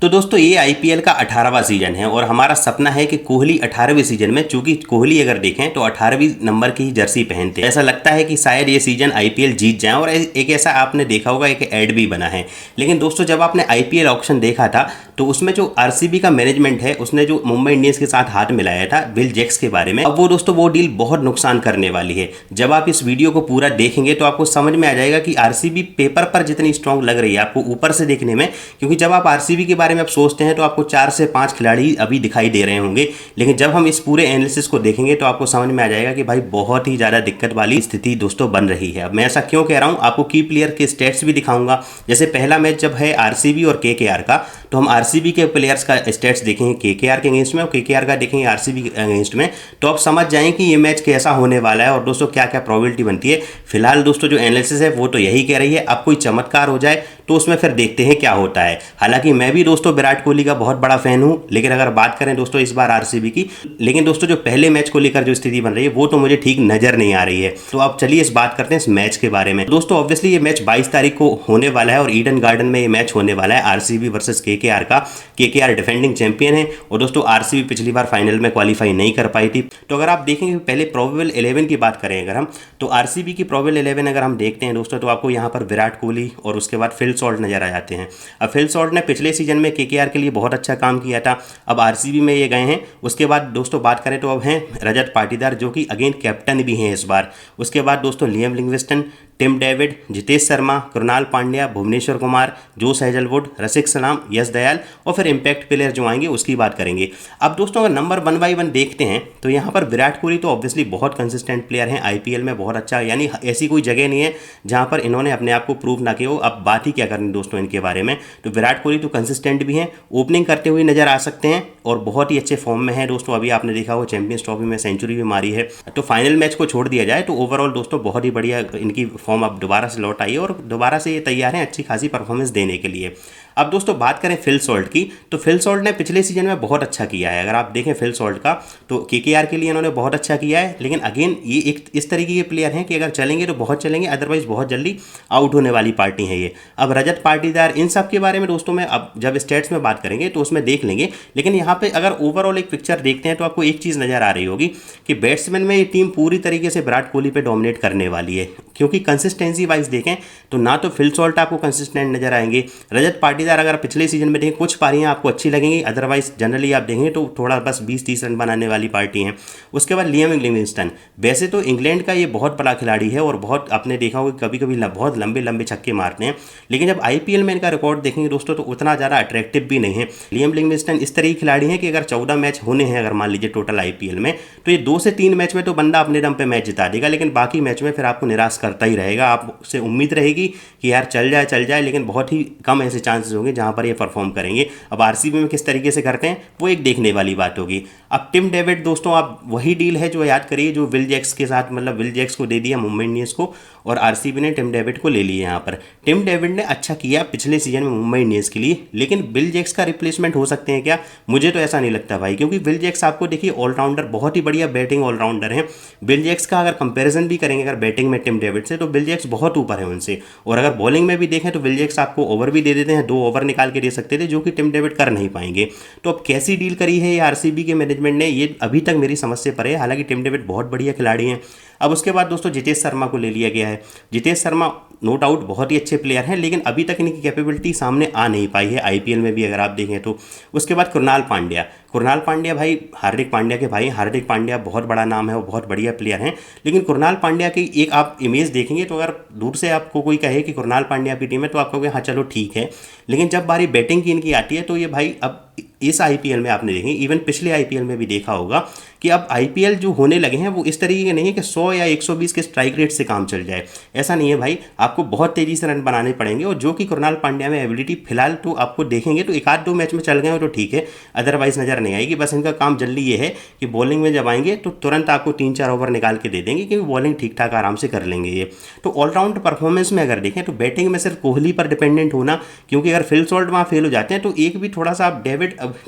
तो दोस्तों ये आईपीएल का 18वां सीजन है और हमारा सपना है कि कोहली 18वें सीजन में, चूंकि कोहली अगर देखें तो 18वीं नंबर की ही जर्सी पहनते हैं, ऐसा लगता है कि शायद ये सीजन आईपीएल जीत जाए। और एक ऐसा आपने देखा होगा एक ऐड भी बना है। लेकिन दोस्तों जब आपने आईपीएल ऑक्शन देखा था तो उसमें जो आरसीबी का मैनेजमेंट है उसने जो मुंबई इंडियंस के साथ हाथ मिलाया था विल जैक्स के बारे में, अब वो दोस्तों वो डील बहुत नुकसान करने वाली है। जब आप इस वीडियो को पूरा देखेंगे तो आपको समझ में आ जाएगा कि आरसीबी पेपर पर जितनी स्ट्रांग लग रही है आपको ऊपर से देखने में, क्योंकि जब आप आरसीबी के बारे में आप सोचते हैं तो आपको 4 से 5 खिलाड़ी अभी दिखाई दे रहे होंगे, लेकिन जब हम इस पूरे एनालिसिस को देखेंगे तो आपको समझ में आ जाएगा कि भाई बहुत ही ज़्यादा दिक्कत वाली स्थिति दोस्तों बन रही है। अब मैं ऐसा क्यों कह रहा हूँ, आपको की प्लेयर के स्टेट्स भी दिखाऊंगा। जैसे पहला मैच जब है आरसीबी और केकेआर का, तो हम आरसीबी के प्लेयर्स का स्टेट्स देखेंगे केकेआर के अगेंस्ट में और केकेआर का देखेंगे आरसीबी के अगेंस्ट में, तो आप समझ जाएं कि ये मैच कैसा होने वाला है और दोस्तों क्या क्या प्रोबेबिलिटी बनती है। फिलहाल दोस्तों जो एनालिसिस है वो तो यही कह रही है, अब कोई चमत्कार हो जाए तो उसमें फिर देखते हैं क्या होता है। हालांकि मैं भी दोस्तों विराट कोहली का बहुत बड़ा फैन हूं, लेकिन अगर बात करें दोस्तों इस बार आरसीबी की, लेकिन दोस्तों जो पहले मैच को लेकर जो स्थिति बन रही है वो तो मुझे ठीक नजर नहीं आ रही है। तो अब चलिए इस बात करते हैं इस मैच के बारे में। दोस्तों ऑब्वियसली ये मैच 22 तारीख को होने वाला है और ईडन गार्डन में ये मैच होने वाला है आरसीबी वर्सेस केकेआर का। केकेआर डिफेंडिंग चैंपियन है और दोस्तों आरसीबी पिछली बार फाइनल में क्वालिफाई नहीं कर पाई थी। तो अगर आप देखेंगे पहले प्रोबेबल 11 की बात करें अगर हम, तो आरसीबी की प्रोबेबल 11 अगर हम देखते हैं दोस्तों तो आपको यहाँ पर विराट कोहली और उसके बाद फिल सॉल्ट नजर आ जाते हैं। अब फिल सॉल्ट ने पिछले सीजन में केकेआर के लिए बहुत अच्छा काम किया था, अब आरसीबी में ये गए हैं। उसके बाद दोस्तों बात करें तो अब हैं रजत पाटीदार जो कि अगेन कैप्टन भी हैं इस बार। उसके बाद दोस्तों Liam Livingstone, Tim David, Jitesh Sharma, Krunal Pandya, Bhuvneshwar Kumar, Jos Hazlewood, Rasikh Salam, Yash Dayal और फिर इंपैक्ट प्लेयर जो आएंगे उसकी बात करेंगे। अब दोस्तों अगर नंबर 1 बाई 1 देखते हैं तो यहाँ पर विराट कोहली तो ऑब्वियसली बहुत कंसिस्टेंट प्लेयर हैं आईपीएल में, बहुत अच्छा, यानी ऐसी कोई जगह नहीं है जहाँ पर इन्होंने अपने आप को प्रूव ना किया हो। अब बात ही क्या करनी दोस्तों इनके बारे में, तो विराट कोहली तो कंसिस्टेंट भी हैं, ओपनिंग करते हुए नजर आ सकते हैं और बहुत ही अच्छे फॉर्म में है दोस्तों। अभी आपने देखा हो चैंपियंस ट्रॉफी में सेंचुरी भी मारी है। तो फाइनल मैच को छोड़ दिया जाए तो ओवरऑल दोस्तों बहुत ही बढ़िया इनकी फॉर्म अब दोबारा से लौट आई है और दोबारा से ये तैयार हैं अच्छी खासी परफॉर्मेंस देने के लिए। अब दोस्तों बात करें फिल सॉल्ट की, तो फिल सॉल्ट ने पिछले सीजन में बहुत अच्छा किया है। अगर आप देखें फिल सॉल्ट का तो केकेआर के लिए इन्होंने बहुत अच्छा किया है, लेकिन अगेन ये एक इस तरीके के प्लेयर हैं कि अगर चलेंगे तो बहुत चलेंगे, अदरवाइज बहुत जल्दी आउट होने वाली पार्टी है ये। अब रजत पाटीदार इन सब के बारे में दोस्तों में अब जब स्टेट्स में बात करेंगे तो उसमें देख लेंगे, लेकिन यहाँ पे अगर ओवरऑल एक पिक्चर देखते हैं तो आपको एक चीज़ नज़र आ रही होगी कि बैट्समैन में ये टीम पूरी तरीके से विराट कोहली पे डोमिनेट करने वाली है, क्योंकि कंसिस्टेंसी वाइज देखें तो ना तो फिल सॉल्ट आपको कंसिस्टेंट नजर आएंगे, रजत पाटीदार अगर पिछले सीजन में देखें कुछ पारियां आपको अच्छी लगेंगी, अदरवाइज जनरली आप देखेंगे तो थोड़ा बस 20-30 रन बनाने वाली पार्टी हैं। उसके बाद लियम लिविंगस्टन, वैसे तो इंग्लैंड का ये बहुत बड़ा खिलाड़ी है और बहुत आपने देखा होगा कभी कभी बहुत लंबे लंबे छक्के मारते हैं, लेकिन जब आईपीएल में इनका रिकॉर्ड देखेंगे दोस्तों तो उतना ज़्यादा अट्रैक्टिव भी नहीं है। लियम लिविंगस्टन इस तरह के खिलाड़ी हैं कि अगर 14 मैच होने हैं अगर मान लीजिए टोटल आईपीएल में, तो ये 2 से 3 मैच में तो बंदा अपने दम पे मैच जिता देगा, लेकिन बाकी मैच में फिर आपको निराश करता ही रहेगा। आपसे उम्मीद रहेगी कि यार चल जाए, लेकिन बहुत ही कम ऐसे चांसेस होंगे जहां पर ये परफॉर्म करेंगे। अब आरसीबी में किस तरीके से करते हैं वो एक देखने वाली बात होगी। अब टिम डेविड दोस्तों आप वही डील है जो याद करिए जो विल जैक्स के साथ, मतलब विल जैक्स को दे दिया मुंबई इंडियंस को और आरसीबी ने टिम डेविड को ले लिया। यहाँ पर टिम डेविड ने अच्छा किया पिछले सीजन में मुंबई इंडियंस के लिए, लेकिन विल जैक्स का रिप्लेसमेंट हो सकते हैं क्या, मुझे तो ऐसा नहीं लगता भाई, क्योंकि विल जैक्स आपको देखिए ऑलराउंडर, बहुत ही बढ़िया बैटिंग ऑलराउंडर है। विल जैक्स का अगर कंपेरिजन भी करेंगे अगर बैटिंग में टिम डेविड से, तो विल जैक्स बहुत ऊपर है उनसे, और अगर बॉलिंग में भी देखें तो विल जैक्स आपको ओवर भी दे देते हैं, 2 ओवर निकाल के दे सकते थे जो कि टिम डेविड कर नहीं पाएंगे। तो अब कैसी डील करी है ये आरसीबी के मैनेजमेंट ने, ये अभी तक मेरी समझ से परे है। हालांकि टिम डेविड बहुत बढ़िया खिलाड़ी हैं। अब उसके बाद दोस्तों जितेश शर्मा को ले लिया गया है। जितेश शर्मा नो डाउट बहुत ही अच्छे प्लेयर हैं, लेकिन अभी तक इनकी कैपेबिलिटी सामने आ नहीं पाई है आईपीएल में भी अगर आप देखें तो। उसके बाद कृणाल पांड्या भाई हार्दिक पांड्या के भाई, हार्दिक पांड्या बहुत बड़ा नाम है और बहुत बढ़िया प्लेयर हैं, लेकिन कृणाल पांड्या की एक आप इमेज देखेंगे तो अगर दूर से आपको कोई कहे कि कृणाल पांड्या की टीम है तो आप कहोगे हाँ चलो ठीक है, लेकिन जब बारी बैटिंग की इनकी आती है तो ये भाई अब इस आईपीएल में आपने देखें, इवन पिछले आईपीएल में भी देखा होगा कि अब आईपीएल जो होने लगे हैं वो इस तरीके के नहीं है कि 100 या 120 के स्ट्राइक रेट से काम चल जाए, ऐसा नहीं है भाई, आपको बहुत तेज़ी से रन बनाने पड़ेंगे। और जो कि कृणाल पांड्या में एबिलिटी फिलहाल तो आपको देखेंगे तो 1-2 मैच में चल गए हो तो ठीक है, अदरवाइज नज़र नहीं आएगी। बस इनका काम जल्दी ये है कि बॉलिंग में जब आएंगे तो तुरंत आपको 3-4 ओवर निकाल के दे देंगे, क्योंकि बॉलिंग ठीक ठाक आराम से कर लेंगे ये। तो ऑलराउंड परफॉर्मेंस में अगर देखें तो बैटिंग में सिर्फ कोहली पर डिपेंडेंट होना, क्योंकि अगर फिल सॉल्ट वहाँ फेल हो जाते हैं तो एक भी थोड़ा सा आप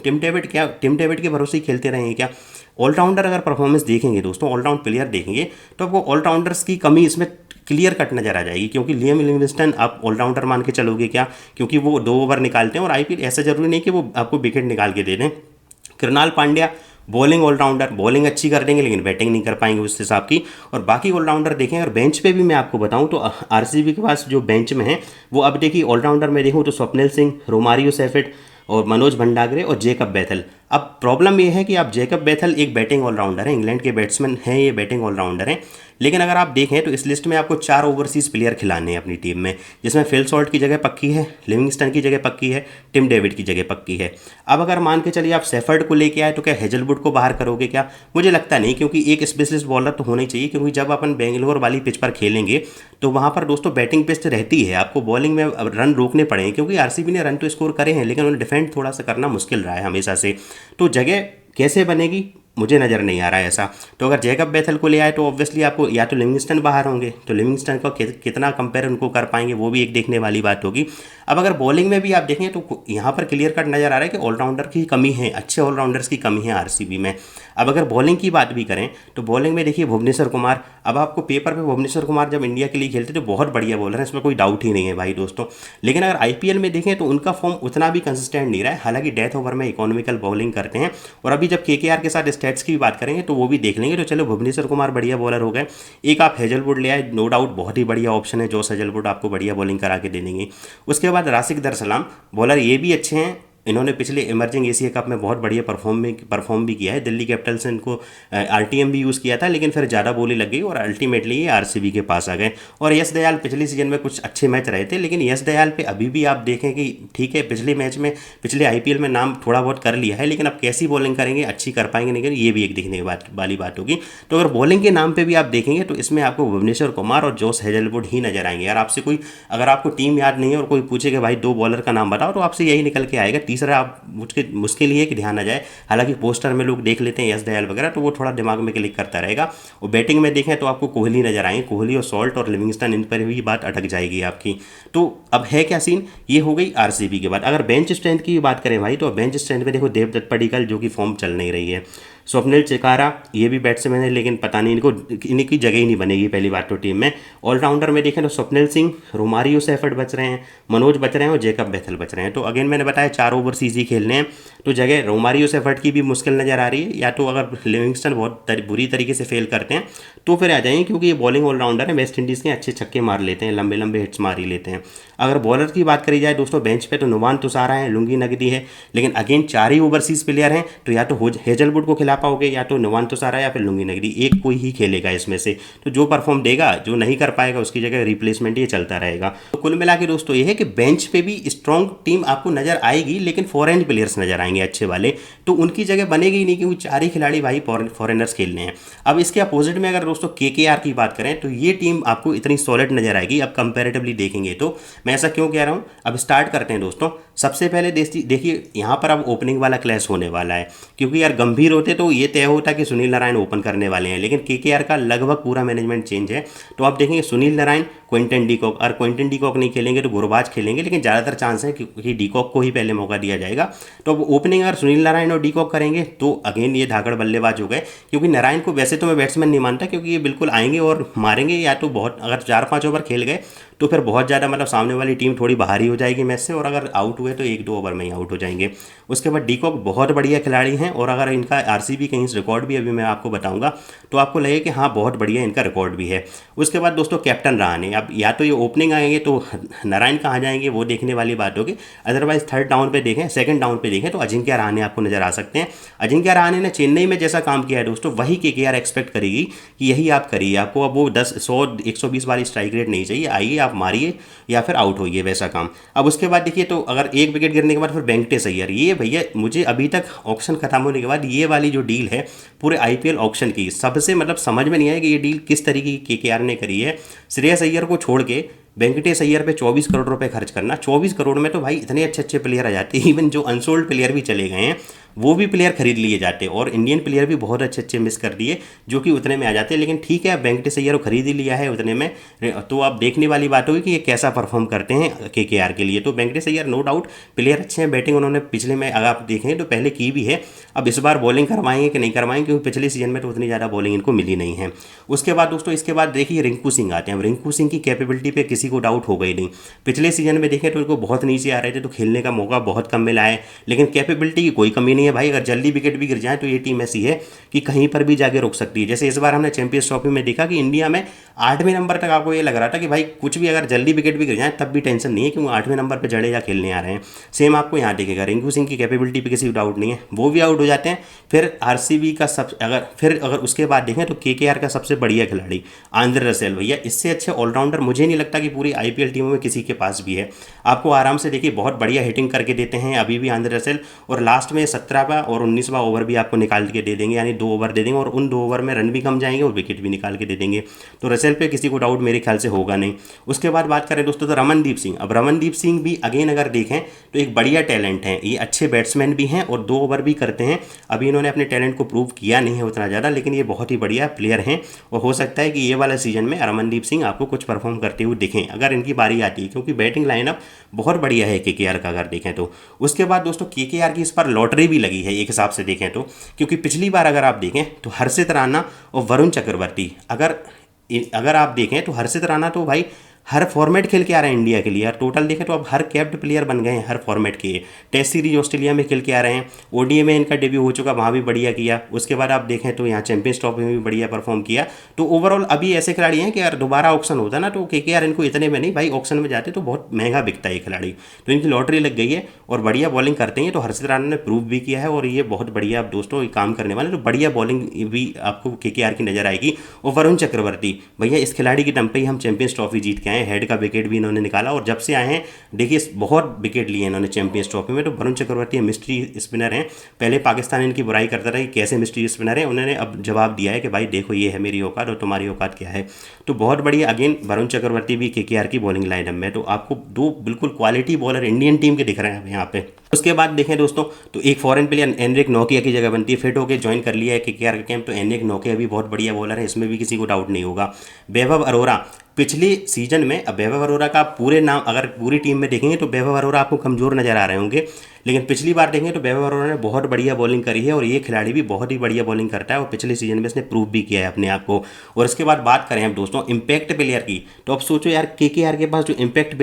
टिम डेविड के भरोसे ही खेलते रहेंगे क्या। ऑलराउंडर अगर परफॉर्मेंस देखेंगे दोस्तों, ऑलराउंड प्लेयर देखेंगे तो आपको ऑलराउंडर्स की कमी इसमें क्लियर कट नजर आ जाएगी, क्योंकि लियम लिविंगस्टन आप ऑलराउंडर मान के चलोगे क्या, क्योंकि वो 2 ओवर निकालते हैं और आईपीएल ऐसा जरूरी नहीं कि वो आपको विकेट निकाल के दे दें। Krunal Pandya bowling all rounder, bowling अच्छी कर देंगे लेकिन बैटिंग नहीं कर पाएंगे उस हिसाब की। और बाकी ऑलराउंडर देखें, और बेंच पे भी मैं आपको बताऊं तो आरसीबी के पास जो बेंच में है वो अब देखिए ऑलराउंडर में देखूं तो स्वप्निल सिंह, रोमारियो सेफर्ट और मनोज भंडागरे और जेकब बैथल। अब प्रॉब्लम ये है कि आप जेकब बैथल एक बैटिंग ऑलराउंडर है, इंग्लैंड के बैट्समैन हैं, ये बैटिंग ऑलराउंडर हैं, लेकिन अगर आप देखें तो इस लिस्ट में आपको 4 ओवरसीज़ प्लेयर खिलाने हैं अपनी टीम में, जिसमें फिल सॉल्ट की जगह पक्की है, लिविंगस्टन की जगह पक्की है, टिम डेविड की जगह पक्की है। अब अगर मान के चलिए आप सेफर्ड को लेके आए तो क्या हेजलवुड को बाहर करोगे क्या? मुझे लगता नहीं, क्योंकि एक स्पेशलिस्ट बॉलर तो होना ही चाहिए, क्योंकि जब अपन बेंगलोर वाली पिच पर खेलेंगे तो वहाँ पर दोस्तों बैटिंग पिच रहती है, आपको बॉलिंग में रन रोकने पड़ेंगे, क्योंकि आरसीबी ने रन तो स्कोर करे हैं लेकिन उन्हें डिफेंड थोड़ा सा करना मुश्किल रहा है हमेशा से। तो जगह कैसे बनेगी मुझे नज़र नहीं आ रहा है ऐसा। तो अगर जैकब बैथल को ले आए तो ऑब्वियसली आपको या तो लिविंगस्टन बाहर होंगे, तो लिविंगस्टन को कितना कंपेयर उनको कर पाएंगे वो भी एक देखने वाली बात होगी। अब अगर बॉलिंग में भी आप देखें तो यहाँ पर क्लियर कट नज़र आ रहा है कि ऑलराउंडर की कमी है, अच्छे ऑलराउंडर्स की कमी है आरसीबी में। अब अगर बॉलिंग की बात भी करें तो बॉलिंग में देखिए भुवनेश्वर कुमार, अब आपको पेपर पे भुवनेश्वर कुमार जब इंडिया के लिए खेलते तो बहुत बढ़िया बॉलर है, इसमें कोई डाउट ही नहीं है भाई दोस्तों, लेकिन अगर आईपीएल में देखें तो उनका फॉर्म उतना भी कंसिस्टेंट नहीं रहा है। हालांकि डेथ ओवर में इकोनॉमिकल बॉलिंग करते हैं, और अभी जब केकेआर के साथ स्टैट्स की भी बात करेंगे तो वो भी देख लेंगे। तो चलो भुवनेश्वर कुमार बढ़िया बॉलर हो गए। एक आप हेजलवुड ले आए, नो डाउट बहुत ही बढ़िया ऑप्शन है, जोश हेजलवुड आपको बढ़िया बॉलिंग करा के दे देंगे। उसके बाद राशिक दर सलाम बॉलर, ये भी अच्छे हैं, इन्होंने पिछले इमर्जिंग एशिया कप में बहुत बढ़िया परफॉर्म भी किया है। दिल्ली कैपिटल्स ने इनको आरटीएम भी यूज़ किया था, लेकिन फिर ज़्यादा बोली लग गई और अल्टीमेटली ये आरसीबी के पास आ गए। और यश दयाल पिछले सीजन में कुछ अच्छे मैच रहे थे, लेकिन यश दयाल पे अभी भी आप देखें कि ठीक है पिछले मैच में, पिछले आईपीएल में नाम थोड़ा बहुत कर लिया है, लेकिन अब कैसी बॉलिंग करेंगे, अच्छी कर पाएंगे नहीं, ये भी एक देखने वाली बात होगी। तो अगर बॉलिंग के नाम पर भी आप देखेंगे तो इसमें आपको भुवनेश्वर कुमार और जोश हेजलवुड ही नजर आएंगे। यार आपसे कोई, अगर आपको टीम याद नहीं है और कोई पूछे कि भाई 2 बॉलर का नाम बताओ, तो आपसे यही निकल के आएगा। तीसरा आप मुश्किल ही है कि ध्यान आ जाए, हालांकि पोस्टर में लोग देख लेते हैं यश दयाल वगैरह, तो वो थोड़ा दिमाग में क्लिक करता रहेगा। और बैटिंग में देखें तो आपको कोहली नजर आएंगे, कोहली और सॉल्ट और लिविंगस्टन, इन पर भी बात अटक जाएगी आपकी। तो अब है क्या सीन, ये हो गई आरसीबी के बाद। अगर बेंच स्ट्रेंथ की बात करें भाई, तो बेंच स्ट्रेंथ में देखो देवदत्त पडिक्कल जो कि फॉर्म चल नहीं रही है, स्वप्निल चिकारा ये भी बैट्समैन है, लेकिन पता नहीं इनकी जगह ही नहीं बनेगी पहली बात तो टीम में। ऑलराउंडर में देखें तो स्वप्निल सिंह, रोमारियो सेफर्ट बच रहे हैं, मनोज बच रहे हैं और जेकब बैथल बच रहे हैं। तो अगेन मैंने बताया 4 ओवरसीज ही खेलने हैं, तो जगह रोमारियो सेफर्ट की भी मुश्किल नज़र आ रही है, या तो अगर लिविंगस्टन बहुत बुरी तरीके से फेल करते हैं तो फिर आ जाएंगे, क्योंकि ये बॉलिंग ऑलराउंडर है, वेस्ट इंडीज़ के अच्छे छक्के मार लेते हैं, लंबे लंबे हिट्स मार ही लेते हैं। अगर बॉलर की बात करी जाए दोस्तों बेंच पे तो नुमान तुषारा है, लुंगी नगदी है, लेकिन अगेन 4 ही ओवरसीज प्लेयर हैं, तो या तो हेजलवुड को खिला पाओगे, या तो नुमान तुषारा या फिर लुंगी नगदी, एक कोई ही खेलेगा इसमें से। तो जो परफॉर्म देगा, जो नहीं कर पाएगा उसकी जगह रिप्लेसमेंट ये चलता रहेगा। तो कुल मिला के दोस्तों ये है कि बेंच पे भी स्ट्रॉन्ग टीम आपको नजर आएगी, लेकिन फॉरेन प्लेयर्स नजर आएंगे अच्छे वाले, तो उनकी जगह बनेगी ही नहीं, क्योंकि 4 ही खिलाड़ी भाई फॉरेनर्स खेलने हैं। अब इसके अपोजिट में अगर दोस्तों केकेआर की बात करें तो ये टीम आपको इतनी सॉलिड नजर आएगी अब कंपैरेटिवली देखेंगे तो। मैं ऐसा क्यों कह रहा हूँ, अब स्टार्ट करते हैं दोस्तों। सबसे पहले देखिए यहाँ पर अब ओपनिंग वाला क्लैश होने वाला है, क्योंकि यार गंभीर होते तो ये तय होता कि सुनील नारायण ओपन करने वाले हैं, लेकिन केकेआर का लगभग पूरा मैनेजमेंट चेंज है। तो आप देखेंगे Sunil Narine, Quinton de Kock, और क्विंटन डी कॉक नहीं खेलेंगे तो गुरबाज खेलेंगे, लेकिन ज़्यादातर चांस है कि डी कॉक को ही पहले मौका दिया जाएगा। तो अब ओपनिंग अगर सुनील नारायण और डी कॉक करेंगे तो अगेन ये धाकड़ बल्लेबाज हो गए, क्योंकि नारायण को वैसे तो मैं बैट्समैन नहीं मानता, क्योंकि ये बिल्कुल आएंगे और मारेंगे, या तो बहुत अगर 4-5 ओवर खेल गए तो फिर बहुत ज़्यादा मतलब सामने वाली टीम थोड़ी बाहरी हो जाएगी मैच से, और अगर आउट हुए तो 1-2 ओवर में ही आउट हो जाएंगे। उसके बाद डी कॉक बहुत बढ़िया खिलाड़ी हैं, और अगर इनका आरसीबी किंग्स रिकॉर्ड भी अभी मैं आपको बताऊंगा तो आपको लगे कि हाँ बहुत बढ़िया इनका रिकॉर्ड भी है। उसके बाद दोस्तों कैप्टन रहाणे, अब या तो ये ओपनिंग आएंगे तो नारायण कहाँ जाएंगे वो देखने वाली बात होगी, अदरवाइज थर्ड डाउन पे देखें, सेकंड डाउन पे देखें तो अजिंक्य रहाणे आपको नजर आ सकते हैं। अजिंक्य रहाणे ने चेन्नई में जैसा काम किया है दोस्तों, वही केकेआर एक्सपेक्ट करेगी कि यही आप करिए, आपको अब वो 100-120 वाली स्ट्राइक रेट नहीं चाहिए, आइए आप मारिए या फिर आउट होइए, वैसा काम। अब उसके बाद देखिए तो अगर एक विकेट गिरने के बाद फिर वेंकटेश अय्यर, ये भैया मुझे अभी तक ऑक्शन खत्म होने के बाद ये वाली जो डील है पूरे आईपीएल ऑक्शन की, सबसे मतलब समझ में नहीं आया कि ये डील किस तरीके की केकेआर ने करी है। श्रेयस अय्यर को छोड़ के वेंकटेश अय्यर पे 24 करोड़ रुपए खर्च करना, 24 करोड़ में तो भाई इतने अच्छे अच्छे प्लेयर आ जाते हैं, इवन जो अनसोल्ड प्लेयर भी चले गए हैं वो भी प्लेयर खरीद लिए जाते और इंडियन प्लेयर भी बहुत अच्छे अच्छे मिस कर दिए जो कि उतने में आ जाते हैं। लेकिन ठीक है, वेंकटेश अय्यर को खरीद ही लिया है उतने में, तो अब देखने वाली बात होगी कि ये कैसा परफॉर्म करते हैं केकेआर के लिए। तो Venkatesh Iyer no doubt player अच्छे हैं, बैटिंग उन्होंने पिछले में अगर आप देखें तो पहले की भी है। अब इस बार बॉलिंग करवाएंगे कि नहीं करवाएंगे, क्योंकि पिछले सीजन में तो उतनी ज़्यादा बॉलिंग इनको मिली नहीं है। उसके बाद दोस्तों इसके बाद देखिए रिंकू सिंह आते हैं। रिंकू सिंह की कैपेबिलिटी पे किसी को डाउट होगा ही नहीं। पिछले सीजन में देखें तो इनको बहुत नीचे आ रहे थे, तो खेलने का मौका बहुत कम मिला है, लेकिन कैपेबिलिटी की कोई कमी नहीं है भाई। अगर जल्दी विकेट भी गिर जाए तो ये टीम ऐसी है कि कहीं पर भी जाके रुक सकती है। जैसे इस बार हमने चैंपियंस ट्रॉफी में देखा कि इंडिया में 8वें नंबर तक आपको ये लग रहा था कि भाई कुछ भी अगर जल्दी विकेट भी गिर जाए तब भी टेंशन नहीं है, क्योंकि 8वें नंबर पर जडेजा खेलने आ रहे हैं। सेम आपको यहाँ देखेगा, रिंकू सिंह की कैपेबिलिटी पे किसी डाउट नहीं है, वो भी आउट हो जाते हैं। फिर आरसीबी का अगर उसके बाद देखें तो केकेआर का सबसे बढ़िया खिलाड़ी आंद्रे रसेल, भैया इससे अच्छे ऑलराउंडर मुझे नहीं लगता कि पूरी आईपीएल टीमों में किसी के पास भी है। आपको आराम से देखिए बहुत बढ़िया हिटिंग करके देते हैं अभी भी आंद्रे रसेल, और लास्ट में 17वां और 19वां ओवर भी आपको निकाल के दे देंगे, यानी 2 ओवर दे देंगे और उन 2 ओवर में रन भी कम जाएंगे और विकेट भी निकाल के दे देंगे। तो रसेल पे किसी को डाउट मेरे ख्याल से होगा नहीं। उसके बाद बात करें दोस्तों तो रमनदीप सिंह। अब रमनदीप सिंह भी अगेन अगर देखें तो एक बढ़िया टैलेंट है, ये अच्छे बैट्समैन भी हैं और 2 ओवर भी करते हैं। अभी इन्होंने अपने टैलेंट को प्रूव किया नहीं है उतना ज़्यादा, लेकिन ये बहुत ही बढ़िया प्लेयर हैं और हो सकता है कि ये वाला सीजन में रमनदीप सिंह आपको कुछ परफॉर्म करते हुए दिखें अगर इनकी बारी आती है, क्योंकि बैटिंग लाइनअप बहुत बढ़िया है केकेआर का अगर देखें तो। उसके बाद दोस्तों केकेआर की इस पर लॉटरी भी लगी है एक हिसाब से देखें तो, क्योंकि पिछली बार अगर आप देखें तो हर्षित राणा और वरुण चक्रवर्ती, अगर आप देखें तो हर्षित राणा तो भाई हर फॉर्मेट खेल के आ रहे हैं इंडिया के लिए यार। टोटल देखें तो अब हर कैप्ड प्लेयर बन गए हैं हर फॉर्मेट के। टेस्ट सीरीज ऑस्ट्रेलिया में खेल के आ रहे हैं, ओडीआई में इनका डेब्यू हो चुका, वहाँ भी बढ़िया किया। उसके बाद आप देखें तो यहाँ चैंपियंस ट्रॉफी में भी बढ़िया परफॉर्म किया। तो ओवरऑल अभी ऐसे खिलाड़ी हैं कि यार दोबारा ऑक्शन होता ना तो केकेआर इनको इतने में नहीं भाई, ऑक्शन में जाते तो बहुत महंगा बिकता है ये खिलाड़ी, तो इनकी लॉटरी लग गई है और बढ़िया बॉलिंग करते हैं। तो हर्षित राणा ने प्रूव भी किया है और ये बहुत बढ़िया दोस्तों काम करने वाले, तो बढ़िया बॉलिंग भी आपको केकेआर की नजर आएगी। और वरुण चक्रवर्ती भैया इस खिलाड़ी के दम पे ही हम चैंपियंस ट्रॉफी जीत के आए, हेड का विकेट भी इन्होंने निकाला और जब से आए हैं देखिए बहुत विकेट लिए इन्होंने चैंपियंस ट्रॉफी में। तो वरुण चक्रवर्ती मिस्ट्री स्पिनर हैं, पहले पाकिस्तान इनकी बुराई करता था कि कैसे मिस्ट्री स्पिनर है, उन्होंने अब जवाब दिया है कि भाई देखो ये है मेरी औकात और तुम्हारी औकात क्या है। तो बहुत बढ़िया अगेन वरुण चक्रवर्ती भी केकेआर की बॉलिंग लाइनअप में, तो आपको 2 बिल्कुल क्वालिटी बॉलर इंडियन टीम के दिख रहे हैं यहाँ पे। उसके बाद देखें दोस्तों तो एक फॉरेन प्लेयर एनरिक नोकिया की जगह बनती है, फिट होकर ज्वाइन कर लिया है केकेआर का कैंप। तो एनरिक नोकिया भी बहुत बढ़िया बॉलर है, इसमें भी किसी को डाउट नहीं होगा। वैभव अरोरा पिछले सीजन में, अब वैभव अरोरा का पूरे नाम अगर पूरी टीम में देखेंगे तो वैभव अरोरा आपको कमज़ोर नजर आ रहे होंगे, लेकिन पिछली बार देखेंगे तो वैभव अरोरा ने बहुत बढ़िया बॉलिंग करी है और ये खिलाड़ी भी बहुत ही बढ़िया बॉलिंग करता है और पिछले सीजन में इसने प्रूव भी किया है अपने आप को। और इसके बाद बात करें हम दोस्तों इम्पैक्ट प्लेयर की, तो अब सोचो यार केकेआर के पास जो इम्पैक्ट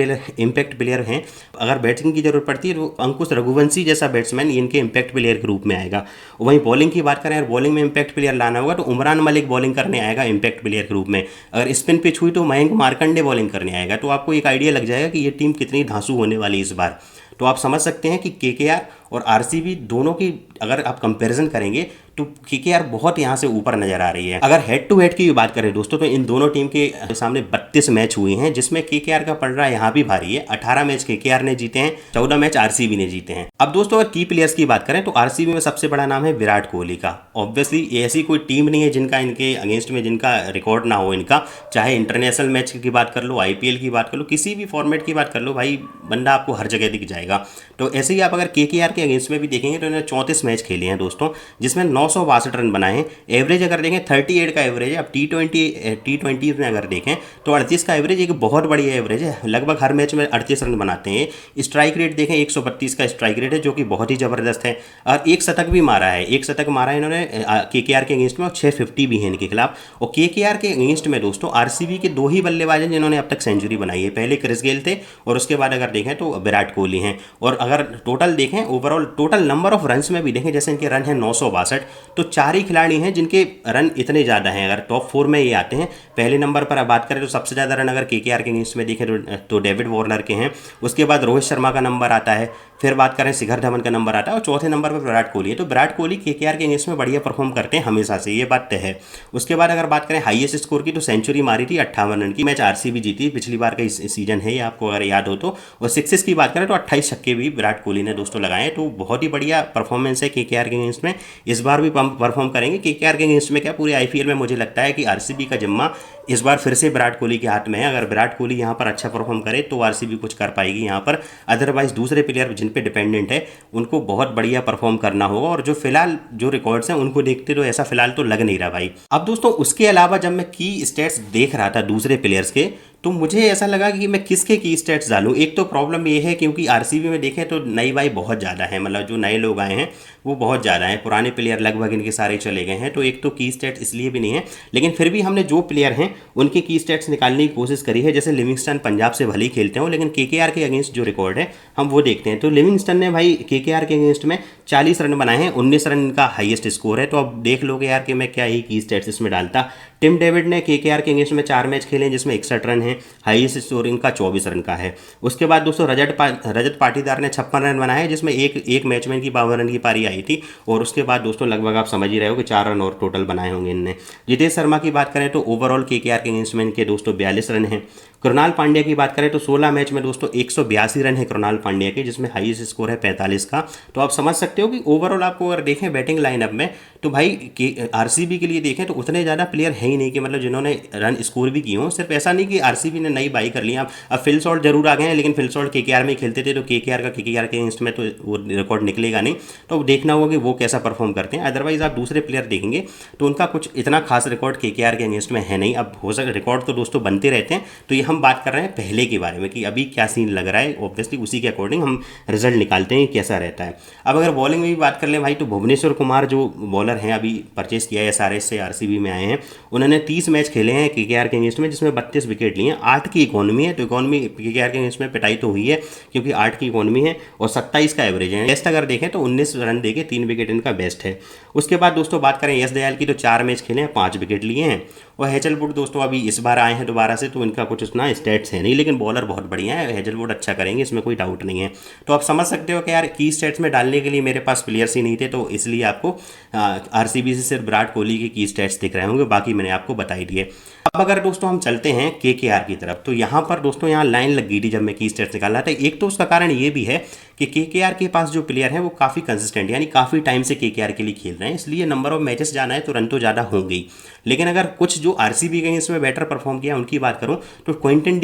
प्लेयर हैं, अगर बैटिंग की जरूरत पड़ती है तो अंकुश रघुवंशी जैसा बैट्समैन इनके इम्पैक्ट प्लेयर के रूप में आएगा। वहीं बॉलिंग की बात करें यार, बॉलिंग में इम्पैक्ट प्लेयर लाना होगा तो उमरान मलिक बॉलिंग करने आएगा इम्पैक्ट प्लेयर के रूप में। अगर स्पिन पिच हुई तो मयंक मार्कंडे बॉलिंग करने आएगा। तो आपको एक आइडिया लग जाएगा कि ये टीम कितनी धांसू होने वाली इस बार। तो आप समझ सकते हैं कि केकेआर और आरसीबी दोनों की अगर आप कंपैरिजन करेंगे तो केकेआर बहुत यहाँ से ऊपर नजर आ रही है। अगर हेड टू हेड की बात करें दोस्तों तो इन दोनों टीम के सामने 32 मैच हुए हैं, जिसमें केकेआर का पड़ रहा है यहाँ भी भारी है। 18 मैच केकेआर ने जीते हैं, 14 मैच आरसीबी ने जीते हैं। अब दोस्तों अगर की प्लेयर्स की बात करें तो आरसीबी में सबसे बड़ा नाम है विराट कोहली का। ऑब्वियसली ऐसी कोई टीम नहीं है जिनका इनके अगेंस्ट में जिनका रिकॉर्ड ना हो इनका, चाहे इंटरनेशनल मैच की बात कर लो, आईपीएल की बात कर लो, किसी भी फॉर्मेट की बात कर लो, भाई बंदा आपको हर जगह दिख जाएगा। तो ऐसे ही आप अगर केकेआर के अगेंस्ट में भी देखेंगे तो इन्होंने 34 मैच खेले हैं दोस्तों, जिसमें 962 रन बनाए हैं। एवरेज अगर देखें 38 का एवरेज है। अब टी20 में अगर देखें तो 38 का एवरेज एक बहुत बढ़िया एवरेज है, लगभग हर मैच में 38 रन बनाते हैं। स्ट्राइक रेट देखें 132 का स्ट्राइक रेट है, जो कि बहुत ही ज़बरदस्त है। और एक शतक भी मारा है, एक शतक मारा है इन्होंने केकेआर के अगेंस्ट में, और 650 भी है इनके खिलाफ। और केकेआर के अगेंस्ट में दोस्तों आरसीबी के 2 ही बल्लेबाज हैं जिन्होंने अब तक सेंचुरी बनाई है, पहले क्रिस गेल थे और उसके बाद अगर देखें तो विराट कोहली हैं। और अगर टोटल देखें overall total number of runs में भी देखें, जैसे इनके रन है 962, तो 4 ही खिलाड़ी हैं जिनके रन इतने ज़्यादा हैं। अगर टॉप 4 में ये आते हैं, पहले नंबर पर अब बात करें तो सबसे ज़्यादा रन अगर केकेआर के अगेंस्ट में देखें तो डेविड वार्नर के हैं। उसके बाद रोहित शर्मा का नंबर आता है, फिर बात करें शिखर धवन का नंबर आता है और चौथे नंबर पर विराट कोहली है। तो विराट कोहली केकेआर के अगेंस्ट में बढ़िया परफॉर्म करते हैं हमेशा से, ये बात तय है। उसके बाद अगर बात करें हाईएस्ट स्कोर की, तो सेंचुरी मारी थी 58 रन की, मैच आरसीबी जीती पिछली बार का सीजन है ये, आपको अगर याद हो तो। और सिक्सेस की बात करें तो 28 छक्के भी विराट कोहली ने दोस्तों लगाए। तो बहुत ही बढ़िया परफॉर्मेंस है केकेआर के अगेंस्ट में, इस बार भी परफॉर्म करेंगे। केकेआर के अगेंस्ट में क्या पूरे आईपीएल में मुझे लगता है कि आरसीबी का जिम्मा इस बार फिर से विराट कोहली के हाथ में है। अगर विराट कोहली यहाँ पर अच्छा परफॉर्म करे तो आरसीबी कुछ कर पाएगी यहाँ पर, अदरवाइज दूसरे प्लेयर जिन पे डिपेंडेंट है उनको बहुत बढ़िया परफॉर्म करना होगा। और जो फिलहाल जो रिकॉर्ड्स हैं उनको देखते तो ऐसा फिलहाल तो लग नहीं रहा भाई। अब दोस्तों उसके अलावा जब मैं की स्टेट्स देख रहा था दूसरे प्लेयर्स के, तो मुझे ऐसा लगा कि मैं किसके की स्टेट्स डालूं। एक तो प्रॉब्लम ये है क्योंकि आरसीबी में देखें तो नई भाई बहुत ज़्यादा है, मतलब जो नए लोग आए हैं वो बहुत ज़्यादा हैं, पुराने प्लेयर लगभग इनके सारे चले गए हैं, तो एक तो की स्टेट्स इसलिए भी नहीं है। लेकिन फिर भी हमने जो प्लेयर हैं उनकी की स्टेट्स निकालने की कोशिश करी है। जैसे लिविंगस्टन पंजाब से भले ही खेलते हो, लेकिन केकेआर के अगेंस्ट जो रिकॉर्ड है हम वो देखते हैं। तो लिविंगस्टन ने भाई केकेआर के अगेंस्ट में 40 रन बनाए हैं, 19 रन इनका हाईएस्ट स्कोर है। तो अब देख लोगे यार कि मैं क्या ही की स्टेट्स इसमें डालता। टिम डेविड ने केकेआर के अगेंस्ट में 4 मैच खेले हैं जिसमें 61 रन है, हाईएस्ट स्कोर इनका 24 रन का है। उसके बाद दोस्तों रजत पाटीदार ने 56 रन बनाए जिसमें एक मैच में इनकी 52 रन की पारी आई थी। और उसके बाद दोस्तों लगभग आप समझ ही रहे हो कि 4 रन और टोटल बनाए होंगे इनने। जितेश शर्मा की बात करें तो ओवरऑल केकेआर के अगेंस्ट में इनके दोस्तों 42 रन हैं। कृणाल पांड्या की बात करें तो 16 मैच में दोस्तों 182 रन है कृणाल पांड्या के, जिसमें हाईएस्ट स्कोर है 45 का। तो आप समझ सकते हो कि ओवरऑल आपको अगर देखें बैटिंग लाइनअप में तो भाई आरसीबी के लिए देखें तो उतने ज़्यादा प्लेयर है ही नहीं कि मतलब जिन्होंने रन स्कोर भी किए हों। सिर्फ ऐसा नहीं कि आरसीबी ने नई बाई कर लिया। अब फिल सॉल्ट जरूर आ गए हैं, लेकिन फिल सॉल्ट केकेआर में खेलते थे तो केकेआर के अगेंस्ट में तो वो रिकॉर्ड निकलेगा नहीं। तो देखना होगा कि वो कैसा परफॉर्म करते हैं। अदरवाइज आप दूसरे प्लेयर देखेंगे तो उनका कुछ इतना खास रिकॉर्ड केकेआर के अगेंस्ट में है नहीं। अब हो सके रिकॉर्ड तो दोस्तों बनते रहते हैं। तो ये हम बात कर रहे हैं पहले के बारे में कि अभी क्या सीन लग रहा है, ऑब्वियसली उसी के अकॉर्डिंग हम रिजल्ट निकालते हैं कैसा रहता है। अब अगर बॉलिंग में भी बात कर लें भाई, तो भुवनेश्वर कुमार जो बॉलर हैं अभी परचेस किया है एसआरएच से आरसीबी में आए हैं, उन्होंने 30 मैच खेले हैं केकेआर के अगेंस्ट में जिसमें 32 विकेट लिए हैं। 8 की इकोनॉमी है, तो इकोनॉमी केकेआर के अगेंस्ट में पिटाई तो हुई है क्योंकि 8 की इकोनॉमी है और 27 का एवरेज है। बेस्ट अगर देखें तो 19 रन देके 3 विकेट इनका बेस्ट है। उसके बाद दोस्तों बात करें यश दयाल की, तो 4 मैच खेले हैं, 5 विकेट लिए हैं। और हेजलवुड दोस्तों अभी इस बार आए हैं दोबारा से, तो इनका कुछ उतना स्टेट्स है नहीं, लेकिन बॉलर बहुत बढ़िया है, हेजलवुड अच्छा करेंगे, इसमें कोई डाउट नहीं है। तो आप समझ सकते हो कि यार की स्टेट्स में डालने के लिए मेरे पास प्लेयर्स ही नहीं थे, तो इसलिए आपको आरसीबी से सिर्फ विराट कोहली के की स्टेट्स दिख रहे होंगे, बाकी मैंने आपको बता ही दिए। अब अगर दोस्तों हम चलते हैं केकेआर की तरफ, तो यहाँ पर दोस्तों यहाँ लाइन लग गई थी जब मैं की स्टेट्स निकाल रहा था। एक तो उसका कारण ये भी है कि केकेआर के पास जो प्लेयर हैं वो काफ़ी कंसिस्टेंट, यानी काफ़ी टाइम से केकेआर के लिए खेल रहे हैं, इसलिए नंबर ऑफ मैचेस जाना है तो रन तो ज़्यादा होंगे ही। लेकिन अगर कुछ जो आरसीबी के इसमें बेटर परफॉर्म किया उनकी बात करूं तो क्विंटन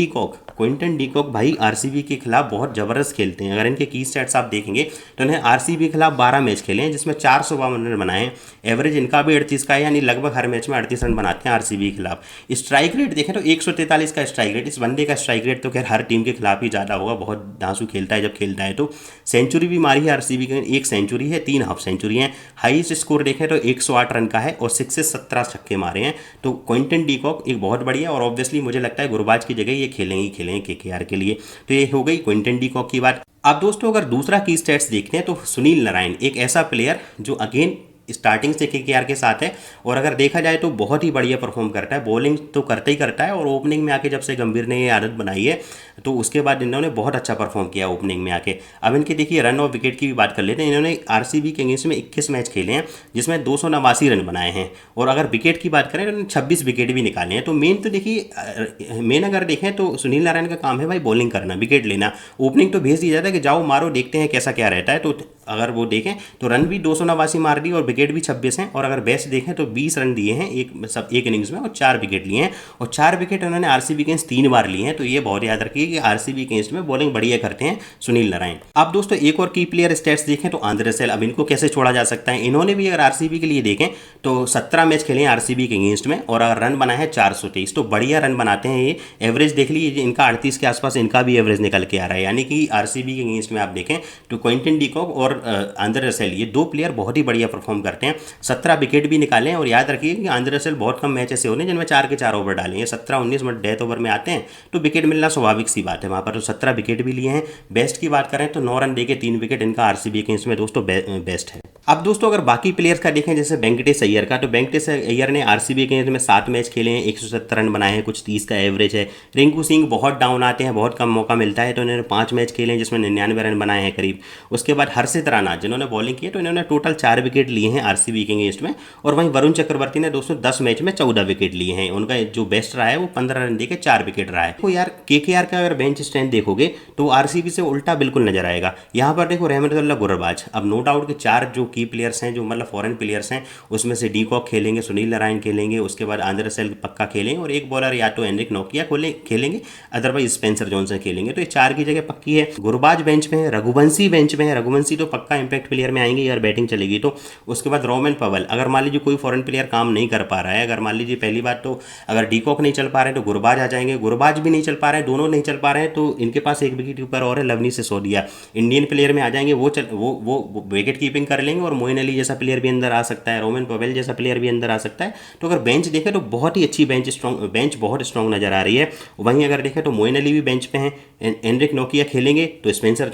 डी कॉक भाई आरसीबी के खिलाफ बहुत ज़बरदस्त खेलते हैं। अगर इनके की स्टैट्स आप देखेंगे तो इन्हें आरसीबी के खिलाफ 12 मैच खेले हैं जिसमें 452 रन बनाए हैं। एवरेज इनका भी 38 का है, यानी लगभग हर मैच में 38 रन बनाते हैं आरसीबी के खिलाफ। स्ट्राइक रेट देखें तो 143 का स्ट्राइक रेट। इस बंदे का स्ट्राइक रेट तो खैर हर टीम के खिलाफ ही ज़्यादा होगा, बहुत धांसू खेलता है जब खेलता है। तो सेंचुरी भी मारी है आरसीबी के, 1 सेंचुरी है, 3 हाफ सेंचुरी हैं। हाईएस्ट स्कोर देखें तो 108 रन का है और 6 से 17 छक्के मारे हैं। तो क्विंटन डी कॉक एक बहुत बढ़िया, और ऑब्वियसली मुझे लगता है गुरबाज की जगह ये खेलेंगे केकेआर के लिए। तो ये हो गई क्विंटन डी कॉक की बात। अब दोस्तों अगर दूसरा की स्टैट्स देखते हैं तो सुनील नारायण एक ऐसा प्लेयर जो अगेन स्टार्टिंग से केकेआर के साथ है और अगर देखा जाए तो बहुत ही बढ़िया परफॉर्म करता है। बॉलिंग तो करता ही करता है और ओपनिंग में आके जब से गंभीर ने ये आदत बनाई है तो उसके बाद इन्होंने बहुत अच्छा परफॉर्म किया ओपनिंग में आके। अब इनके देखिए रन और विकेट की भी बात कर लेते हैं। इन्होंने आरसीबी के अगेंस्ट में 21 मैच खेले हैं जिसमें 289 रन बनाए हैं और अगर विकेट की बात करें तो इन्होंने 26 विकेट भी निकाले हैं। तो मेन तो देखिए मेन अगर देखें तो सुनील नारायण का काम है भाई बॉलिंग करना, विकेट लेना। ओपनिंग तो भेज दिया जाता है कि जाओ मारो देखते हैं कैसा क्या रहता है। तो अगर वो देखें तो रन भी 289 मार दी और विकेट भी 26 हैं। और अगर बेस्ट देखें तो 20 रन दिए हैं एक इनिंग्स में और 4 विकेट लिए हैं और 4 विकेट उन्होंने आरसीबी के अगेंस्ट 3 बार लिए हैं। तो ये बहुत याद रखिए कि आरसीबी के अगेंस्ट में बॉलिंग बढ़िया करते हैं सुनील नारायण। अब दोस्तों एक और की प्लेयर स्टैट्स देखें तो आंद्रे रसेल, अब इनको कैसे छोड़ा जा सकता है। इन्होंने भी अगर आरसीबी के लिए देखें तो 17 मैच खेले हैं आरसीबी के अगेंस्ट में और अगर रन बनाए हैं 423। तो बढ़िया रन बनाते हैं ये। एवरेज देख लीजिए इनका 38 के आसपास इनका भी एवरेज निकल के आ रहा है। यानी कि आरसीबी के अगेंस्ट में आप देखें तो क्विंटन डी कॉक और आंद्रे रसेल ये 2 प्लेयर बहुत ही बढ़िया परफॉर्म करते हैं। 17 विकेट भी निकाले हैं और याद रखिए कि आंद्रे रसेल बहुत कम मैच ऐसे होने जिनमें 4 के 4 ओवर डाले हैं। 17-19 मिनट डेथ ओवर में आते हैं तो विकेट मिलना स्वाभाविक सी बात है वहाँ पर। तो 17 विकेट भी लिए हैं। बेस्ट की बात करें तो 9 रन देके 3 विकेट इनका आरसीबी के इसमें दोस्तों बेस्ट है। अब दोस्तों अगर बाकी प्लेयर्स का देखें जैसे वेंकटेश अय्यर का, तो वेंकटेश अय्यर ने आरसीबी के में 7 मैच खेले हैं, 170 रन बनाए हैं, कुछ 30 का एवरेज है। रिंकू सिंह बहुत डाउन आते हैं, बहुत कम मौका मिलता है, तो इन्होंने 5 मैच खेले हैं जिसमें 99 रन बनाए हैं करीब। उसके बाद हर्षित राणा जिन्होंने बॉलिंग की है तो इन्होंने टोटल 4 विकेट लिए हैं आरसीबी के अगेंस्ट में। और वहीं वरुण चक्रवर्ती ने दोस्तों 10 मैच में 14 विकेट लिए हैं। उनका जो बेस्ट रहा है वो 15 रन देके 4 विकेट रहा है। तो यार केकेआर का अगर बेंच स्ट्रेंथ देखोगे तो आरसीबी से उल्टा बिल्कुल नजर आएगा। यहाँ पर देखो रहमतुल्लाह गुरबाज, अब नो डाउट कि 4 जो की प्लेयर्स हैं, जो मतलब फॉरेन प्लेयर्स हैं, उसमें से डी कॉक खेलेंगे, सुनील नारायण खेलेंगे, उसके बाद आंद्रे रसेल पक्का खेलेंगे, और एक बॉलर या तो एनरिक नोकिया खेलेंगे, अदरवाइज स्पेंसर जॉनसन खेलेंगे। तो ये 4 की जगह पक्की है। गुरबाज बेंच पे है, रघुवंशी बेंच पे है, रघुवंशी तो पक्का इंपैक्ट प्लेयर में आएंगे यार, बैटिंग चलेगी तो। उसके बाद रोमन पवल, अगर मान लीजिए कोई फॉरेन प्लेयर काम नहीं कर पा रहा है, अगर मान लीजिए पहली बात तो अगर डी कॉक नहीं चल पा रहे हैं तो गुरबाज आ जाएंगे, गुरबाज भी नहीं चल पा रहे हैं, दोनों नहीं चल पा रहे हैं, तो इनके पास एक विकेट कीपर और है, लवनी सिसोदिया, इंडियन प्लेयर में आ जाएंगे, वो विकेट कीपिंग कर लेंगे, और मोइन अली जैसा प्लेयर भी अंदर आ सकता है, रोमन पवेल जैसा प्लेयर भी अंदर आ सकता है। तो अगर बेंच देखें तो बहुत ही अच्छी बेंच बहुत स्ट्रॉन्ग नजर आ रही है। वहीं अगर देखें तो मोइन अली भी बेंच पे हैं, एनरिक नोकिया खेलेंगे, तो स्पेंसर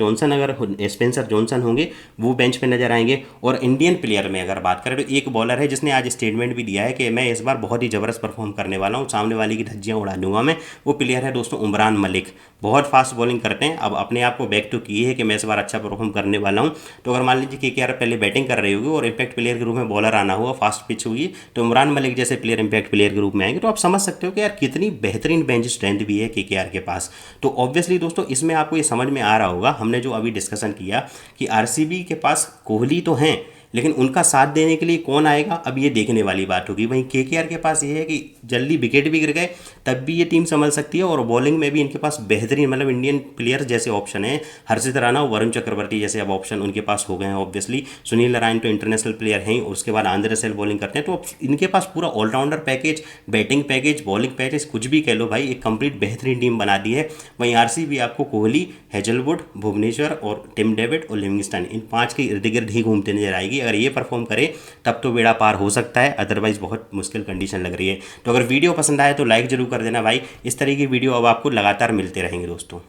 जॉनसन होंगे वो बेंच पे नजर आएंगे। और इंडियन प्लेयर में अगर बात करें तो एक बॉलर है जिसने आज स्टेटमेंट भी दिया है कि मैं इस बार बहुत ही जबरदस्त परफॉर्म करने वाला हूँ, सामने वाले की धज्जियां उड़ा दूंगा मैं। वो प्लेयर है दोस्तों उमरान मलिक, बहुत फास्ट बॉलिंग करते हैं। अब अपने आप को बैक टू किए है कि मैं इस बार अच्छा परफॉर्म करने वाला हूँ। तो अगर मान लीजिए केकेआर पहले बैटिंग कर रही होगी और इंपैक्ट प्लेयर के रूप में बॉलर आना हुआ, फास्ट पिच हुई, तो उमरान मलिक जैसे प्लेयर इंपैक्ट प्लेयर के रूप में आएंगे, तो आप समझ सकते हो कि यार कितनी बेहतरीन बेंच स्ट्रेंथ भी है केकेआर के पास। तो ऑब्वियसली दोस्तों इसमें आपको ये समझ में आ रहा होगा, हमने जो अभी डिस्कशन किया कि आरसीबी के पास कोहली तो हैं, लेकिन उनका साथ देने के लिए कौन आएगा, अब ये देखने वाली बात होगी। वहीं केकेआर के पास ये है कि जल्दी विकेट भी गिर गए तब भी ये टीम संभल सकती है, और बॉलिंग में भी इनके पास बेहतरीन मतलब इंडियन प्लेयर्स जैसे ऑप्शन है, हर्षित राणा, वरुण चक्रवर्ती जैसे अब ऑप्शन उनके पास हो गए हैं। ऑब्वियसली सुनील नारायण तो इंटरनेशनल प्लेयर हैं, उसके बाद आंद्रे रसेल बॉलिंग करते हैं, तो इनके पास पूरा all rounder package, batting package, bowling package, कुछ भी कह लो भाई, एक कंप्लीट बेहतरीन टीम बना दी है। वहीं आरसीबी आपको कोहली, हेजलवुड, भुवनेश्वर और टिम डेविड और लिविंगस्टन, इन 5 के इर्द गिर्द ही घूमते नजर आएगी। अगर ये परफॉर्म करे तब तो बेड़ा पार हो सकता है, अदरवाइज बहुत मुश्किल कंडीशन लग रही है। तो अगर वीडियो पसंद आए तो लाइक जरूर कर देना भाई, इस तरह की वीडियो अब आपको लगातार मिलते रहेंगे दोस्तों।